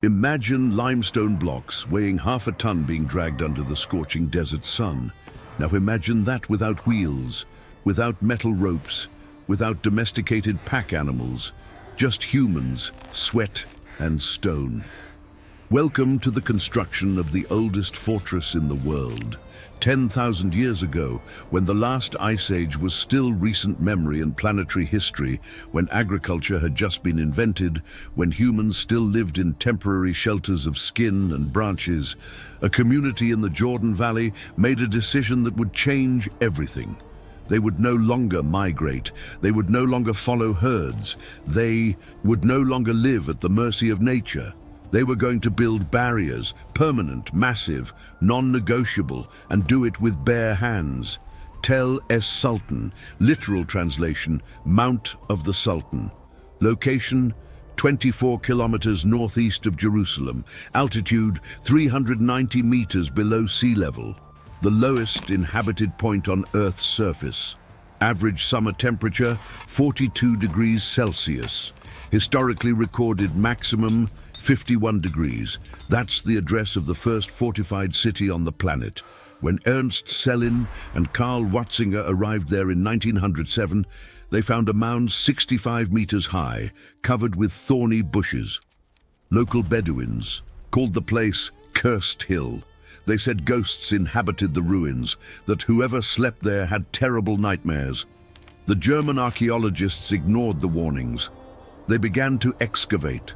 Imagine limestone blocks weighing half a ton being dragged under the scorching desert sun. Now imagine that without wheels, without metal ropes, without domesticated pack animals, just humans, sweat and stone. Welcome to the construction of the oldest fortress in the world. 10,000 years ago, when the last ice age was still recent memory in planetary history, when agriculture had just been invented, when humans still lived in temporary shelters of skin and branches, a community in the Jordan Valley made a decision that would change everything. They would no longer migrate. They would no longer follow herds. They would no longer live at the mercy of nature. They were going to build barriers, permanent, massive, non-negotiable, and do it with bare hands. Tel es-Sultan, literal translation, Mount of the Sultan. Location, 24 kilometers northeast of Jerusalem. Altitude, 390 meters below sea level. The lowest inhabited point on Earth's surface. Average summer temperature, 42 degrees Celsius. Historically recorded maximum, 51 degrees. That's the address of the first fortified city on the planet. When Ernst Sellin and Karl Watzinger arrived there in 1907, they found a mound 65 meters high, covered with thorny bushes. Local Bedouins called the place Cursed Hill. They said ghosts inhabited the ruins, that whoever slept there had terrible nightmares. The German archaeologists ignored the warnings. They began to excavate.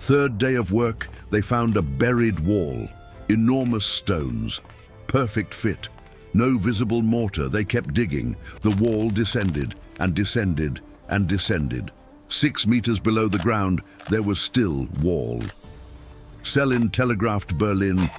Third day of work, they found a buried wall, enormous stones, perfect fit, no visible mortar. They kept digging. The wall descended and descended and descended. 6 meters below the ground, there was still wall. Sellin telegraphed Berlin,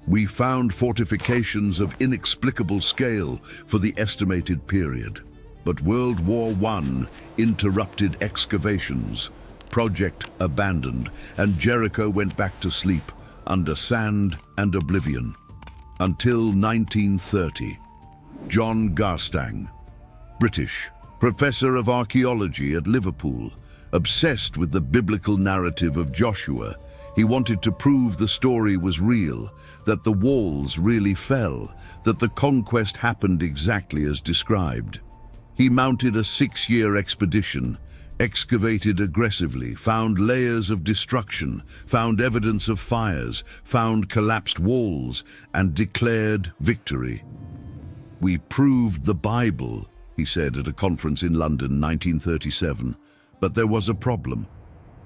"We found fortifications of inexplicable scale for the estimated period." But World War I interrupted excavations. Project abandoned, and Jericho went back to sleep under sand and oblivion. Until 1930. John Garstang, British, professor of archaeology at Liverpool, obsessed with the biblical narrative of Joshua. He wanted to prove the story was real, that the walls really fell, that the conquest happened exactly as described. He mounted a 6-year expedition, excavated aggressively, found layers of destruction, found evidence of fires, found collapsed walls, and declared victory. "We proved the Bible," he said at a conference in London, 1937. But there was a problem.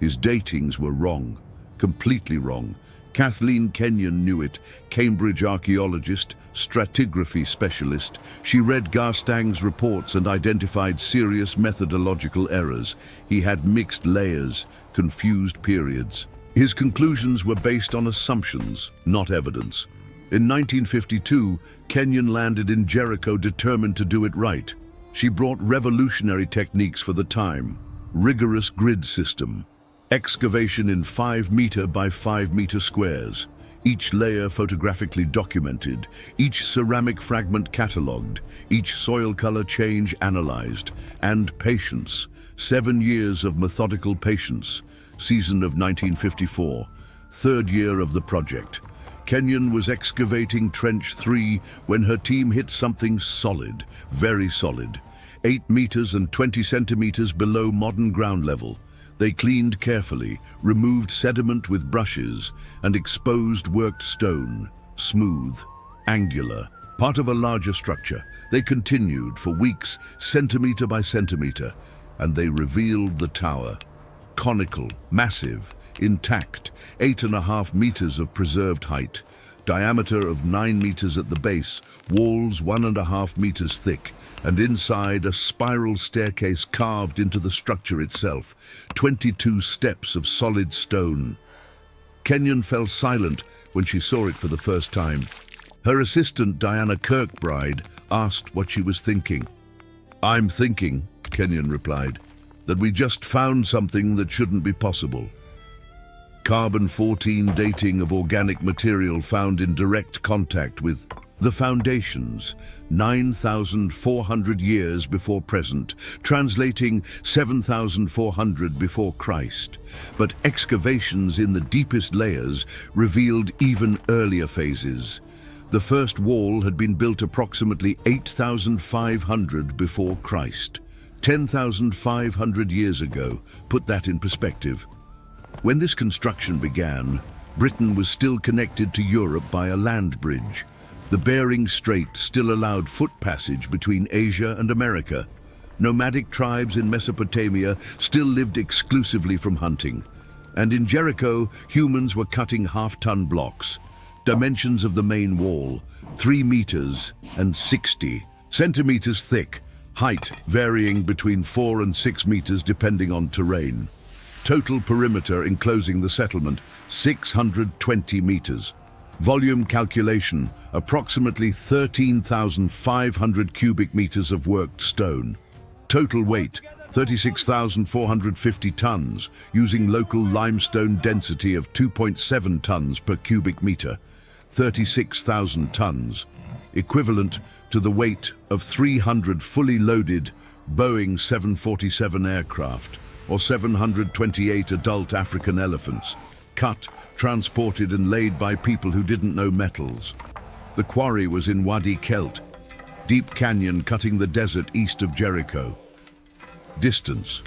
His datings were wrong, completely wrong. Kathleen Kenyon knew it, Cambridge archaeologist, stratigraphy specialist. She read Garstang's reports and identified serious methodological errors. He had mixed layers, confused periods. His conclusions were based on assumptions, not evidence. In 1952, Kenyon landed in Jericho determined to do it right. She brought revolutionary techniques for the time, rigorous grid system, excavation in 5 meter by 5 meter squares, each layer photographically documented, each ceramic fragment catalogued, each soil color change analyzed, and patience, 7 years of methodical patience, season of 1954, 3rd year of the project. Kenyon was excavating Trench 3 when her team hit something solid, very solid, 8 meters and 20 centimeters below modern ground level. They cleaned carefully, removed sediment with brushes, and exposed worked stone, smooth, angular, part of a larger structure. They continued for weeks, centimeter by centimeter, and they revealed the tower. Conical, massive, intact, 8.5 meters of preserved height, diameter of 9 meters at the base, walls 1.5 meters thick, and inside a spiral staircase carved into the structure itself, 22 steps of solid stone. Kenyon fell silent when she saw it for the first time. Her assistant, Diana Kirkbride, asked what she was thinking. "I'm thinking," Kenyon replied, "that we just found something that shouldn't be possible. Carbon-14 dating of organic material found in direct contact with The foundations, 9,400 years before present, translating 7,400 before Christ. But excavations in the deepest layers revealed even earlier phases. The first wall had been built approximately 8,500 before Christ. 10,500 years ago, put that in perspective. When this construction began, Britain was still connected to Europe by a land bridge. The Bering Strait still allowed foot passage between Asia and America. Nomadic tribes in Mesopotamia still lived exclusively from hunting. And in Jericho, humans were cutting half-ton blocks. Dimensions of the main wall, 3 meters and 60 centimeters thick, height varying between 4 and 6 meters depending on terrain. Total perimeter enclosing the settlement, 620 meters. Volume calculation, approximately 13,500 cubic meters of worked stone. Total weight, 36,450 tons, using local limestone density of 2.7 tons per cubic meter. 36,000 tons, equivalent to the weight of 300 fully loaded Boeing 747 aircraft, or 728 adult African elephants, cut, transported and laid by people who didn't know metals. The quarry was in Wadi Kelt, deep canyon cutting the desert east of Jericho. Distance,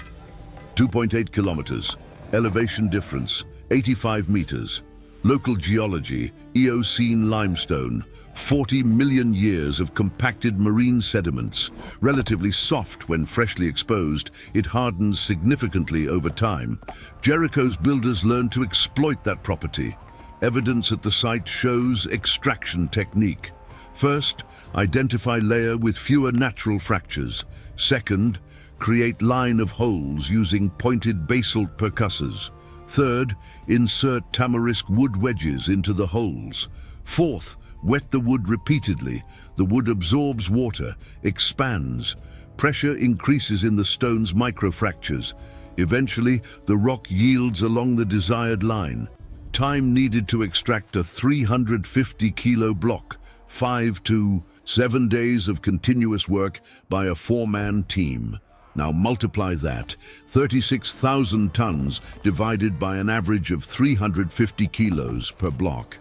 2.8 kilometers. Elevation difference, 85 meters. Local geology, Eocene limestone, 40 million years of compacted marine sediments. Relatively soft when freshly exposed, it hardens significantly over time. Jericho's builders learned to exploit that property. Evidence at the site shows extraction technique. First, identify layer with fewer natural fractures. Second, create line of holes using pointed basalt percussors. Third, insert tamarisk wood wedges into the holes. Fourth, wet the wood repeatedly. The wood absorbs water, expands. Pressure increases in the stone's microfractures. Eventually, the rock yields along the desired line. Time needed to extract a 350-kilo block, 5 to 7 days of continuous work by a 4-man team. Now multiply that, 36,000 tons divided by an average of 350 kilos per block.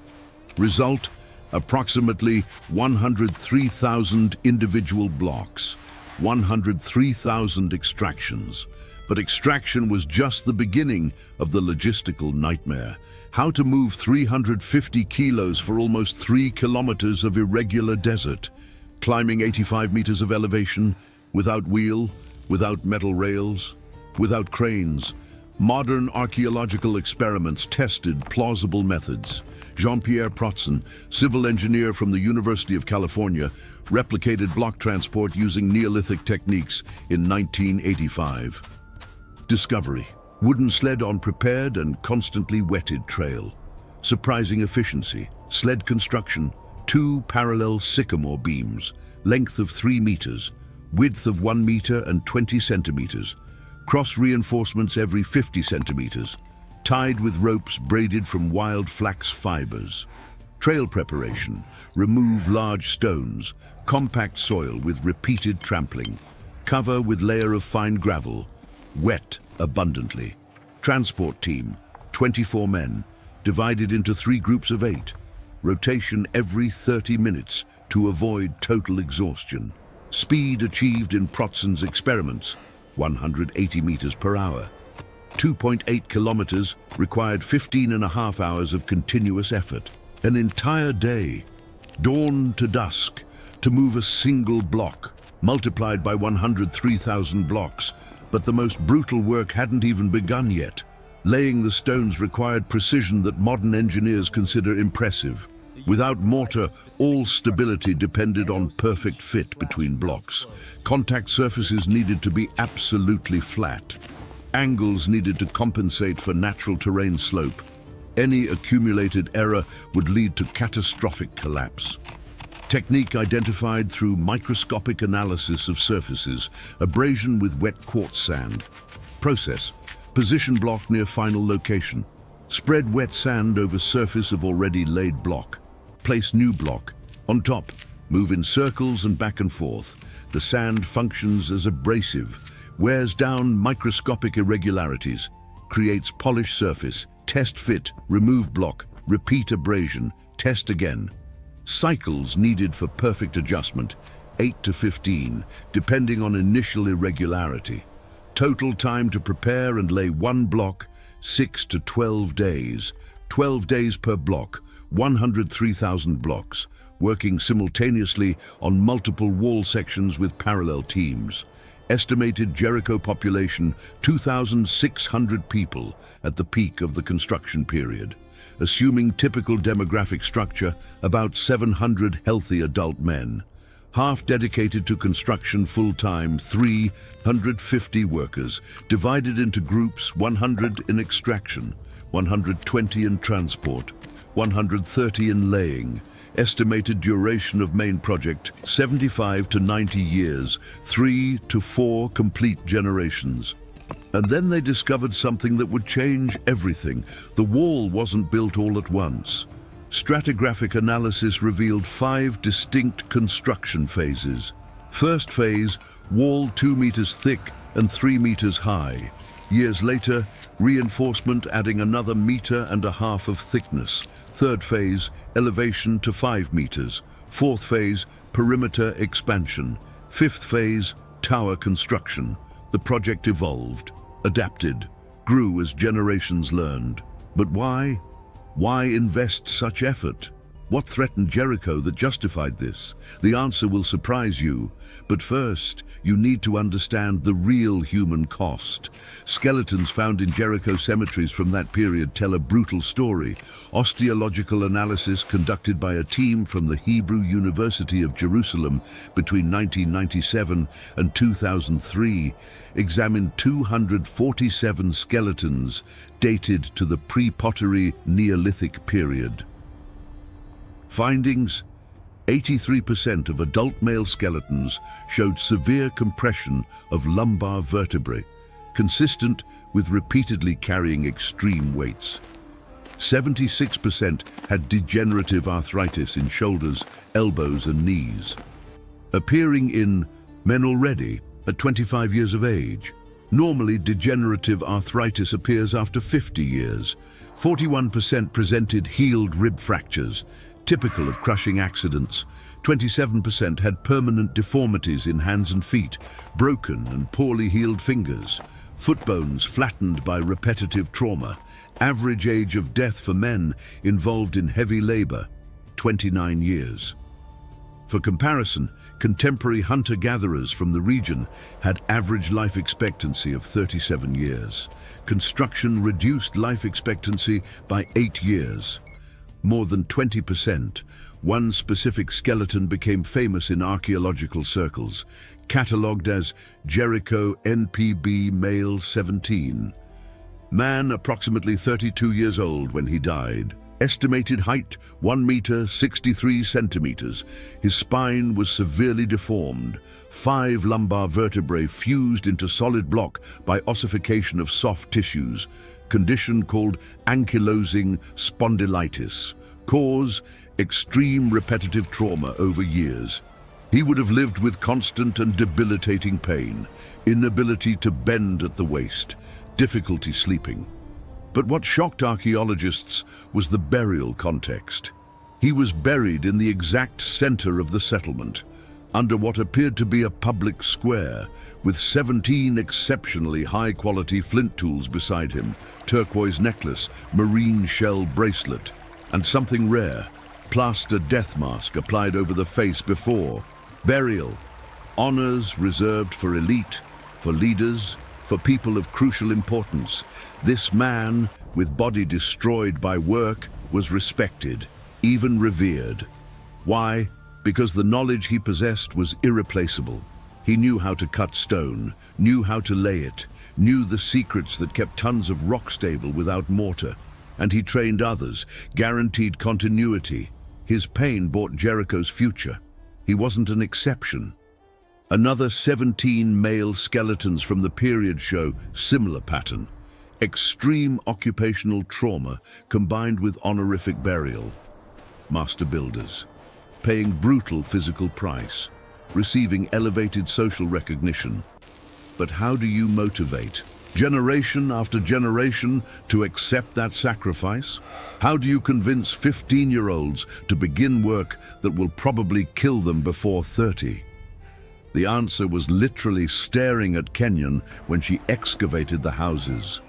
Result, approximately 103,000 individual blocks, 103,000 extractions. But extraction was just the beginning of the logistical nightmare. How to move 350 kilos for almost 3 kilometers of irregular desert, climbing 85 meters of elevation, without wheel, without metal rails, without cranes. Modern archaeological experiments tested plausible methods. Jean-Pierre Protzen, civil engineer from the University of California, replicated block transport using Neolithic techniques in 1985. Discovery: wooden sled on prepared and constantly wetted trail. Surprising efficiency: sled construction, 2 parallel sycamore beams, length of 3 meters, width of 1 meter and 20 centimeters, cross reinforcements every 50 centimeters, tied with ropes braided from wild flax fibers. Trail preparation: remove large stones, compact soil with repeated trampling, cover with layer of fine gravel, wet abundantly. Transport team, 24 men, divided into 3 groups of 8. Rotation every 30 minutes to avoid total exhaustion. Speed achieved in Protzen's experiments, 180 meters per hour. 2.8 kilometers required 15.5 hours of continuous effort. An entire day, dawn to dusk, to move a single block, multiplied by 103,000 blocks. But the most brutal work hadn't even begun yet. Laying the stones required precision that modern engineers consider impressive. Without mortar, all stability depended on perfect fit between blocks. Contact surfaces needed to be absolutely flat. Angles needed to compensate for natural terrain slope. Any accumulated error would lead to catastrophic collapse. Technique identified through microscopic analysis of surfaces, abrasion with wet quartz sand. Process: position block near final location. Spread wet sand over surface of already laid block. Place new block. On top, move in circles and back and forth. The sand functions as abrasive, wears down microscopic irregularities, creates polished surface, test fit, remove block, repeat abrasion, test again. Cycles needed for perfect adjustment, 8 to 15, depending on initial irregularity. Total time to prepare and lay one block, 6 to 12 days. 12 days per block, 103,000 blocks, working simultaneously on multiple wall sections with parallel teams. Estimated Jericho population, 2,600 people at the peak of the construction period. Assuming typical demographic structure, about 700 healthy adult men. Half dedicated to construction full-time, 350 workers, divided into groups, 100 in extraction, 120 in transport, 130 in laying. Estimated duration of main project, 75 to 90 years, 3 to 4 complete generations. And then they discovered something that would change everything. The wall wasn't built all at once. Stratigraphic analysis revealed 5 distinct construction phases. First phase, wall 2 meters thick and 3 meters high. Years later, reinforcement adding another 1.5 meters of thickness. Third phase, elevation to 5 meters. Fourth phase, perimeter expansion. Fifth phase, tower construction. The project evolved, adapted, grew as generations learned. But why? Why invest such effort? What threatened Jericho that justified this? The answer will surprise you. But first, you need to understand the real human cost. Skeletons found in Jericho cemeteries from that period tell a brutal story. Osteological analysis conducted by a team from the Hebrew University of Jerusalem between 1997 and 2003 examined 247 skeletons dated to the pre-pottery Neolithic period. Findings: 83% of adult male skeletons showed severe compression of lumbar vertebrae, consistent with repeatedly carrying extreme weights. 76% had degenerative arthritis in shoulders, elbows, and knees. Appearing in men already at 25 years of age. Normally, degenerative arthritis appears after 50 years. 41% presented healed rib fractures, typical of crushing accidents. 27% had permanent deformities in hands and feet, broken and poorly healed fingers, foot bones flattened by repetitive trauma. Average age of death for men involved in heavy labor, 29 years. For comparison, contemporary hunter-gatherers from the region had average life expectancy of 37 years. Construction reduced life expectancy by 8 years. More than 20%. One specific skeleton became famous in archaeological circles, catalogued as Jericho NPB Male 17. Man approximately 32 years old when he died. Estimated height 1 meter 63 centimeters. His spine was severely deformed. 5 lumbar vertebrae fused into solid block by ossification of soft tissues. Condition called ankylosing spondylitis. Cause: extreme repetitive trauma over years. He would have lived with constant and debilitating pain, inability to bend at the waist, difficulty sleeping. But what shocked archaeologists was the burial context. He was buried in the exact center of the settlement, under what appeared to be a public square, with 17 exceptionally high-quality flint tools beside him, turquoise necklace, marine shell bracelet, and something rare, plaster death mask applied over the face before. Burial. Honors reserved for elite, for leaders, for people of crucial importance. This man, with body destroyed by work, was respected, even revered. Why? Because the knowledge he possessed was irreplaceable. He knew how to cut stone, knew how to lay it, knew the secrets that kept tons of rock stable without mortar. And he trained others, guaranteed continuity. His pain bought Jericho's future. He wasn't an exception. Another 17 male skeletons from the period show similar pattern. Extreme occupational trauma combined with honorific burial. Master builders. paying brutal physical price, receiving elevated social recognition. But how do you motivate generation after generation to accept that sacrifice? How do you convince 15-year-olds to begin work that will probably kill them before 30? The answer was literally staring at Kenyon when she excavated the houses.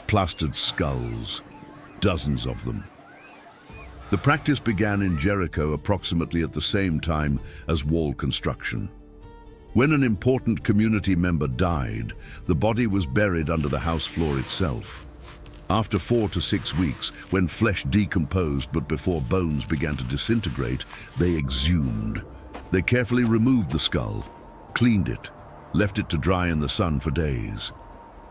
Plastered skulls, dozens of them. The practice began in Jericho approximately at the same time as wall construction. When an important community member died, the body was buried under the house floor itself. After 4 to 6 weeks, when flesh decomposed but before bones began to disintegrate, they exhumed. They carefully removed the skull, cleaned it, left it to dry in the sun for days.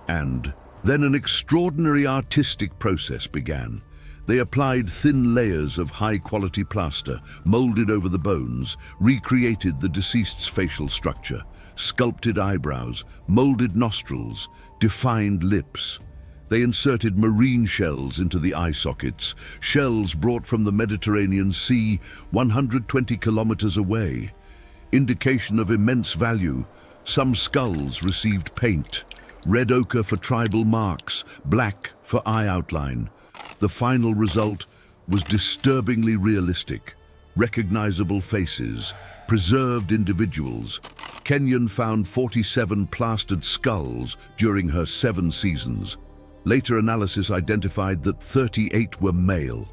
And then an extraordinary artistic process began. They applied thin layers of high-quality plaster, molded over the bones, recreated the deceased's facial structure, sculpted eyebrows, molded nostrils, defined lips. They inserted marine shells into the eye sockets, shells brought from the Mediterranean Sea 120 kilometers away. Indication of immense value. Some skulls received paint, red ochre for tribal marks, black for eye outline. The final result was disturbingly realistic. Recognizable faces, preserved individuals. Kenyon found 47 plastered skulls during her 7 seasons. Later analysis identified that 38 were male,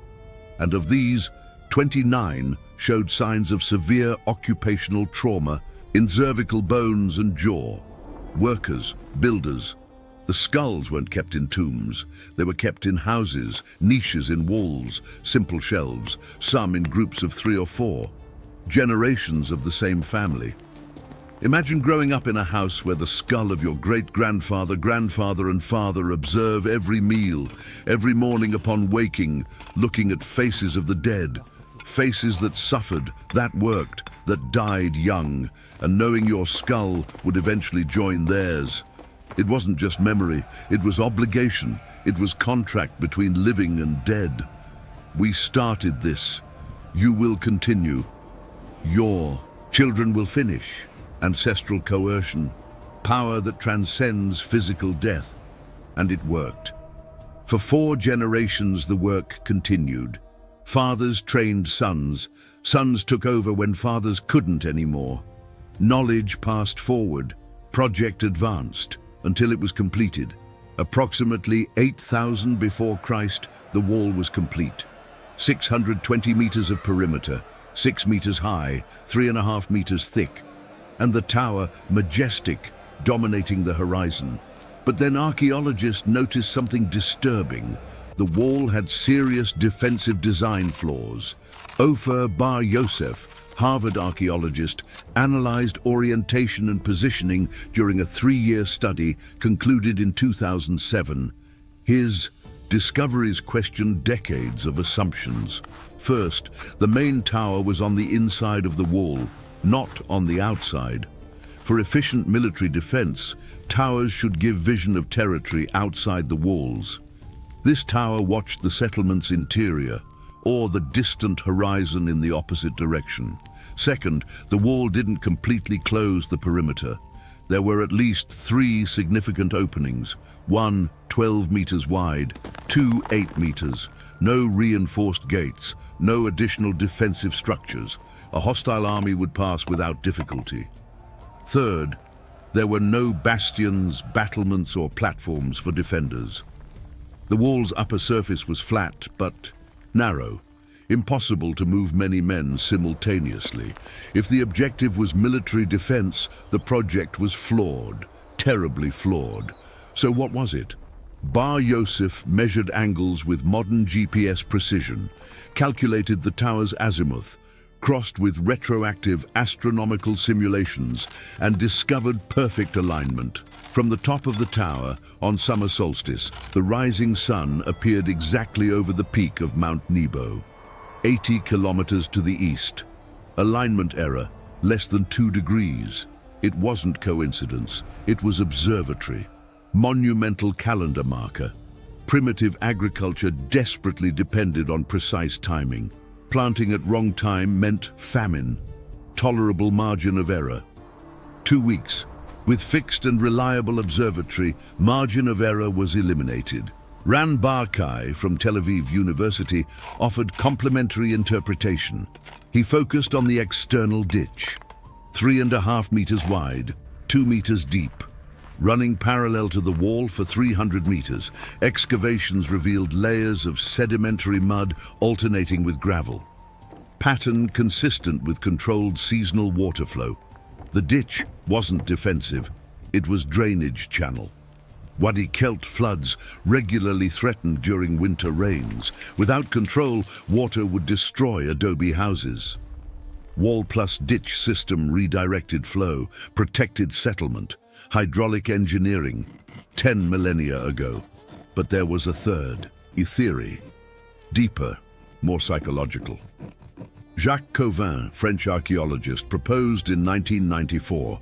and of these, 29 showed signs of severe occupational trauma in cervical bones and jaw. Workers, builders. The skulls weren't kept in tombs. They were kept in houses, niches in walls, simple shelves, some in groups of 3 or 4. Generations of the same family. Imagine growing up in a house where the skull of your great-grandfather, grandfather and father observe every meal, every morning upon waking, looking at faces of the dead, faces that suffered, that worked, that died young, and knowing your skull would eventually join theirs. It wasn't just memory, it was obligation, it was contract between living and dead. We started this. You will continue. Your children will finish. Ancestral coercion, power that transcends physical death. And it worked. For 4 generations the work continued. Fathers trained sons. Sons took over when fathers couldn't anymore. Knowledge passed forward. Project advanced until it was completed. Approximately 8,000 before Christ, the wall was complete. 620 meters of perimeter, 6 meters high, 3.5 meters thick. And the tower, majestic, dominating the horizon. But then archaeologists noticed something disturbing. The wall had serious defensive design flaws. Ofer Bar Yosef, Harvard archaeologist, analyzed orientation and positioning during a 3-year study concluded in 2007. His discoveries questioned decades of assumptions. First, the main tower was on the inside of the wall, not on the outside. For efficient military defense, towers should give vision of territory outside the walls. This tower watched the settlement's interior, or the distant horizon in the opposite direction. Second, the wall didn't completely close the perimeter. There were at least 3 significant openings, one 12 meters wide, 2 8 meters, no reinforced gates, no additional defensive structures. A hostile army would pass without difficulty. Third, there were no bastions, battlements or platforms for defenders. The wall's upper surface was flat but narrow, impossible to move many men simultaneously. If the objective was military defense, the project was flawed, terribly flawed. So what was it? Bar Yosef measured angles with modern GPS precision, calculated the tower's azimuth, crossed with retroactive astronomical simulations, and discovered perfect alignment. From the top of the tower, on summer solstice, the rising sun appeared exactly over the peak of Mount Nebo, 80 kilometers to the east. Alignment error, less than 2 degrees. It wasn't coincidence, it was observatory. Monumental calendar marker. Primitive agriculture desperately depended on precise timing. Planting at wrong time meant famine. Tolerable margin of error. 2 weeks. With fixed and reliable observatory, margin of error was eliminated. Ran Barkai from Tel Aviv University offered complementary interpretation. He focused on the external ditch, 3.5 meters wide, 2 meters deep. Running parallel to the wall for 300 meters, excavations revealed layers of sedimentary mud alternating with gravel. Pattern consistent with controlled seasonal water flow. The ditch wasn't defensive, it was drainage channel. Wadi Kelt floods regularly threatened during winter rains. Without control, water would destroy adobe houses. Wall plus ditch system redirected flow, protected settlement, hydraulic engineering, 10 millennia ago. But there was a third, theory, deeper, more psychological. Jacques Cauvin, French archaeologist, proposed in 1994,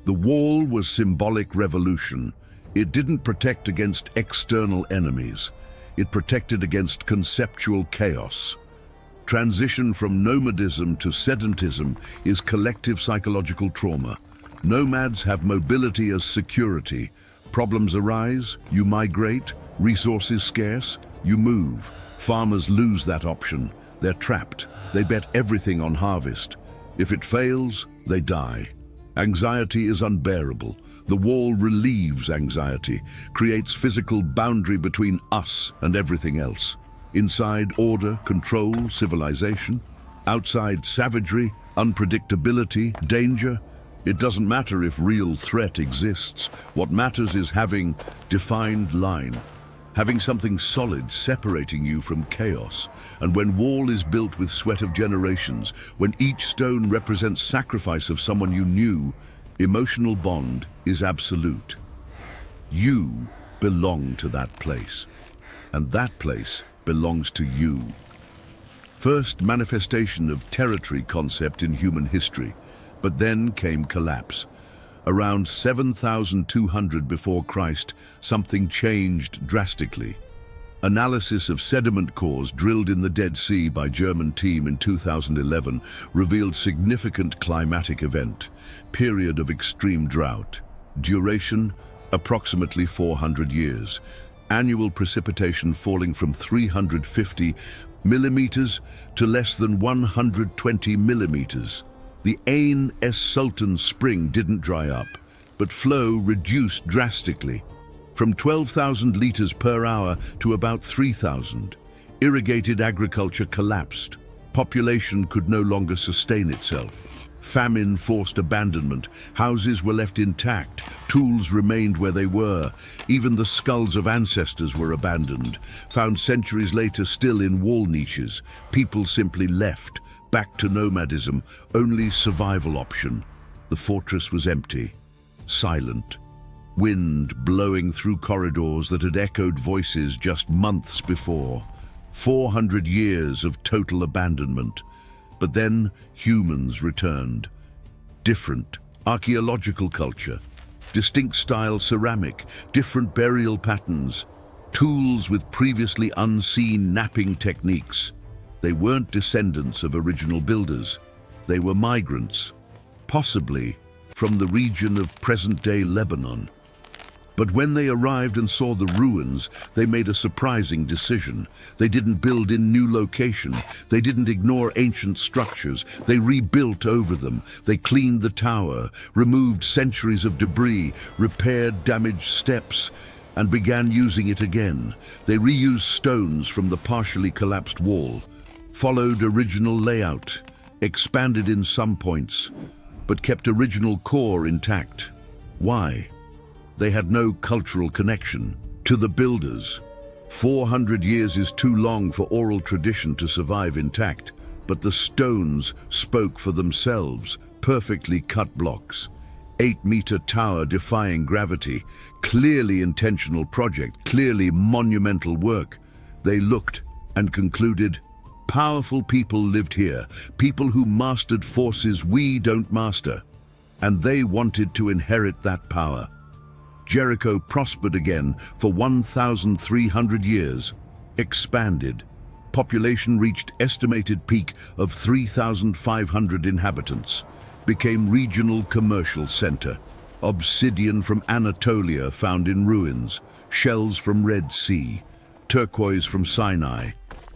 the wall was symbolic revolution. It didn't protect against external enemies. It protected against conceptual chaos. Transition from nomadism to sedentism is collective psychological trauma. Nomads have mobility as security. Problems arise, you migrate. Resources scarce, you move. Farmers lose that option. They're trapped. They bet everything on harvest. If it fails, they die. Anxiety is unbearable. The wall relieves anxiety, creates physical boundary between us and everything else. Inside, order, control, civilization. Outside, savagery, unpredictability, danger. It doesn't matter if real threat exists. What matters is having defined line. Having something solid separating you from chaos. And when wall is built with sweat of generations, when each stone represents sacrifice of someone you knew, emotional bond is absolute. You belong to that place, and that place belongs to you. First manifestation of territory concept in human history, but then came collapse. Around 7,200 before Christ, something changed drastically. Analysis of sediment cores drilled in the Dead Sea by German team in 2011 revealed significant climatic event, period of extreme drought. Duration, approximately 400 years. Annual precipitation falling from 350 millimeters to less than 120 millimeters. The es-Sultan spring didn't dry up, but flow reduced drastically, from 12,000 liters per hour to about 3,000. Irrigated agriculture collapsed. Population could no longer sustain itself. Famine forced abandonment. Houses were left intact. Tools remained where they were. Even the skulls of ancestors were abandoned, found centuries later still in wall niches. People simply left. Back to nomadism, only survival option. The fortress was empty, silent. Wind blowing through corridors that had echoed voices just months before. 400 years of total abandonment. But then humans returned. Different, archaeological culture. Distinct style ceramic, different burial patterns. Tools with previously unseen napping techniques. They weren't descendants of original builders. They were migrants, possibly from the region of present-day Lebanon. But when they arrived and saw the ruins, they made a surprising decision. They didn't build in new location. They didn't ignore ancient structures. They rebuilt over them. They cleaned the tower, removed centuries of debris, repaired damaged steps, and began using it again. They reused stones from the partially collapsed wall, followed original layout, expanded in some points, but kept original core intact. Why? They had no cultural connection to the builders. 400 years is too long for oral tradition to survive intact, but the stones spoke for themselves, perfectly cut blocks. 8-meter tower defying gravity, clearly intentional project, clearly monumental work. They looked and concluded, powerful people lived here, people who mastered forces we don't master, and they wanted to inherit that power. Jericho prospered again for 1,300 years, expanded. population reached estimated peak of 3,500 inhabitants, became regional commercial center. Obsidian from Anatolia found in ruins, shells from Red Sea, turquoise from Sinai,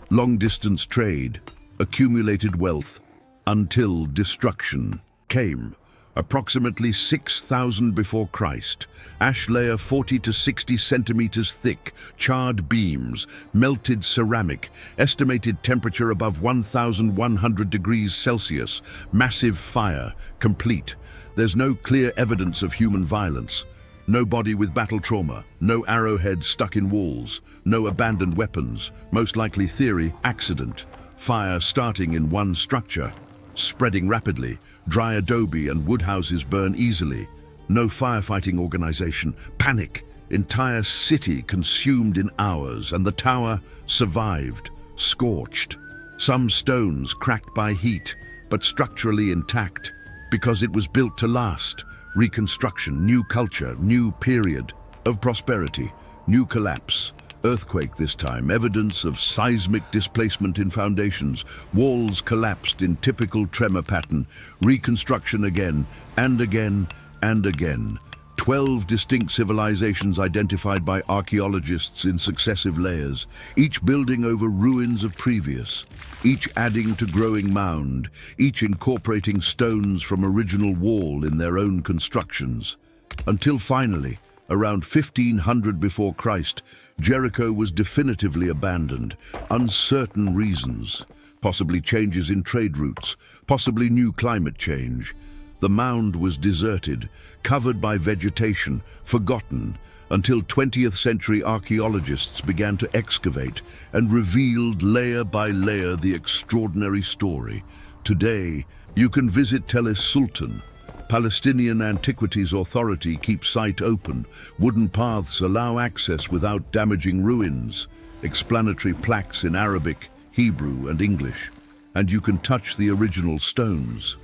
long-distance trade, accumulated wealth, until destruction came. Approximately 6,000 before Christ, ash layer 40 to 60 centimeters thick, charred beams, melted ceramic, estimated temperature above 1,100 degrees Celsius, massive fire, complete. There's no clear evidence of human violence. No body with battle trauma, no arrowheads stuck in walls, no abandoned weapons, most likely theory, accident. Fire starting in one structure, spreading rapidly, dry adobe and wood houses burn easily. No firefighting organization, panic, entire city consumed in hours, and the tower survived, scorched. Some stones cracked by heat, but structurally intact, because it was built to last. Reconstruction, new culture, new period of prosperity, new collapse. Earthquake this time, evidence of seismic displacement in foundations. Walls collapsed in typical tremor pattern. Reconstruction again, and again, and again. 12 distinct civilizations identified by archaeologists in successive layers, each building over ruins of previous, each adding to growing mound, each incorporating stones from original wall in their own constructions. Until finally, around 1500 before Christ, Jericho was definitively abandoned. Uncertain reasons, possibly changes in trade routes, possibly new climate change. The mound was deserted, covered by vegetation, forgotten, until 20th century archaeologists began to excavate and revealed layer by layer the extraordinary story. Today, you can visit es-Sultan. Palestinian Antiquities Authority keeps site open. Wooden paths allow access without damaging ruins. Explanatory plaques in Arabic, Hebrew, and English. And you can touch the original stones.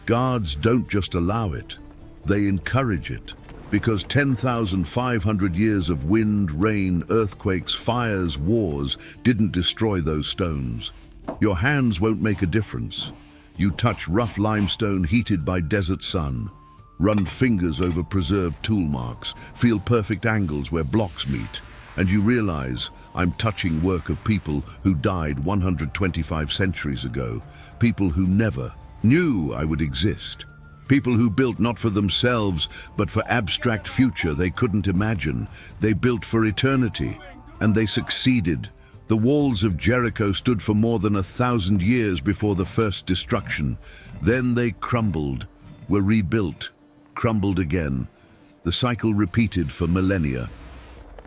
Guards don't just allow it, they encourage it. Because 10,500 years of wind, rain, earthquakes, fires, wars didn't destroy those stones. Your hands won't make a difference. You touch rough limestone heated by desert sun, run fingers over preserved tool marks, feel perfect angles where blocks meet, and you realize I'm touching work of people who died 125 centuries ago, people who never knew I would exist. People who built not for themselves, but for abstract future they couldn't imagine. They built for eternity, and they succeeded. The walls of Jericho stood for more than 1,000 years before the first destruction. Then they crumbled, were rebuilt, crumbled again. The cycle repeated for millennia.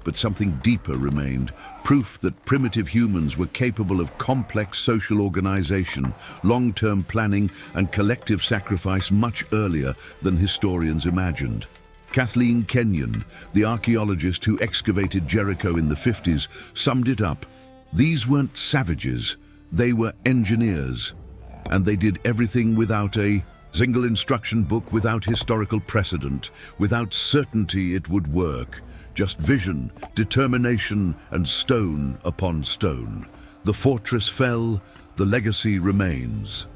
But something deeper remained, proof that primitive humans were capable of complex social organization, long-term planning, and collective sacrifice much earlier than historians imagined. Kathleen Kenyon, the archaeologist who excavated Jericho in the 50s, summed it up. These weren't savages, they were engineers. And they did everything without a single instruction book, without historical precedent, without certainty it would work. Just vision, determination, and stone upon stone. The fortress fell, the legacy remains.